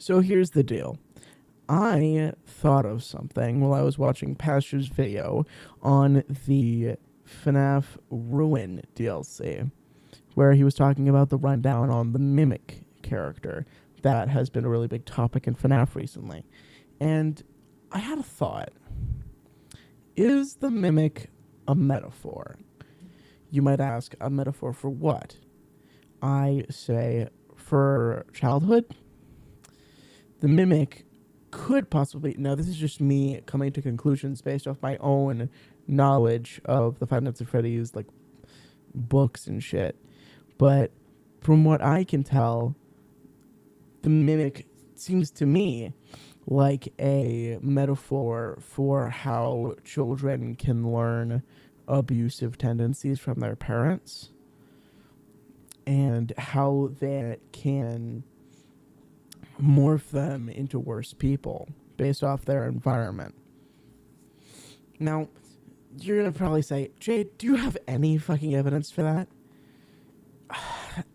So here's the deal. I thought of something while I was watching Pastor's video on the Fnaf Ruin DLC, where he was talking about the rundown on the Mimic character that has been a really big topic in Fnaf recently. And I had a thought. Is the Mimic a metaphor? You might ask, a metaphor for what? I say, for childhood. The Mimic could possibly... Now, this is just me coming to conclusions based off my own knowledge of the Five Nights at Freddy's, like, books and shit. But from what I can tell, the Mimic seems to me like a metaphor for how children can learn abusive tendencies from their parents and how that can morph them into worse people based off their environment. Now, you're going to probably say, Jay, do you have any fucking evidence for that?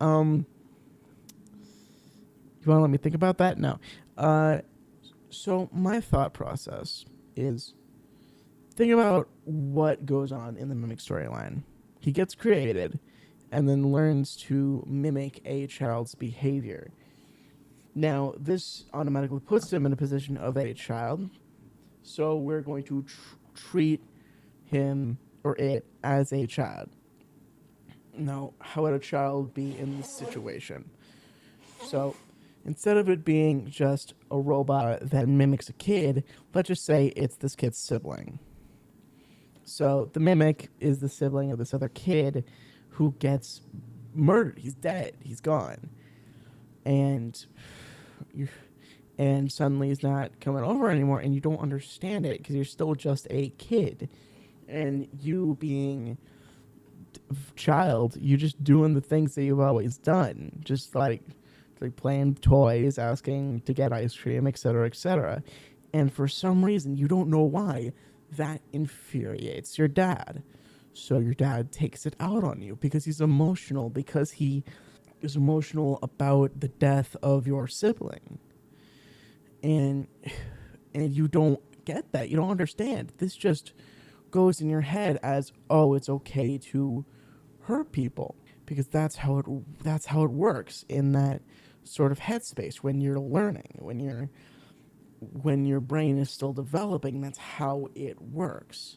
You want to let me think about that? No. So my thought process is, think about what goes on in the Mimic storyline. He gets created and then learns to mimic a child's behavior. Now, this automatically puts him in a position of a child, so we're going to treat him or it as a child. Now, how would a child be in this situation? So, instead of it being just a robot that mimics a kid, let's just say it's this kid's sibling. So, the Mimic is the sibling of this other kid who gets murdered. He's dead. He's gone. And suddenly he's not coming over anymore, and you don't understand it because you're still just a kid. And you being child, you're just doing the things that you've always done. Just like playing toys, asking to get ice cream, etc., etc. And for some reason, you don't know why, that infuriates your dad. So your dad takes it out on you because he's emotional, because he is emotional about the death of your sibling. And you don't get that. You don't understand. This just goes in your head as, oh, it's okay to hurt people, because that's how it works in that sort of headspace when you're learning, when your brain is still developing. That's how it works.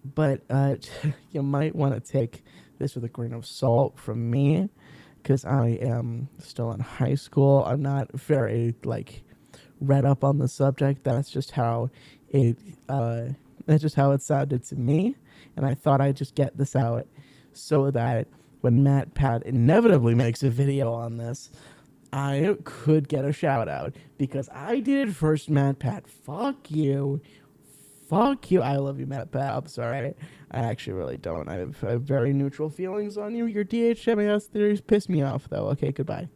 But you might want to take this with a grain of salt from me, because I am still in high school. I'm not very read up on the subject. That's just how it sounded to me, and I thought I'd just get this out so that when Matt Pat inevitably makes a video on this, I could get a shout out, because I did first. Matt Pat, fuck you. Fuck you. I love you, Matt Pat. I'm sorry. I actually really don't. I have very neutral feelings on you. Your DHMAS theories piss me off, though. Okay, goodbye.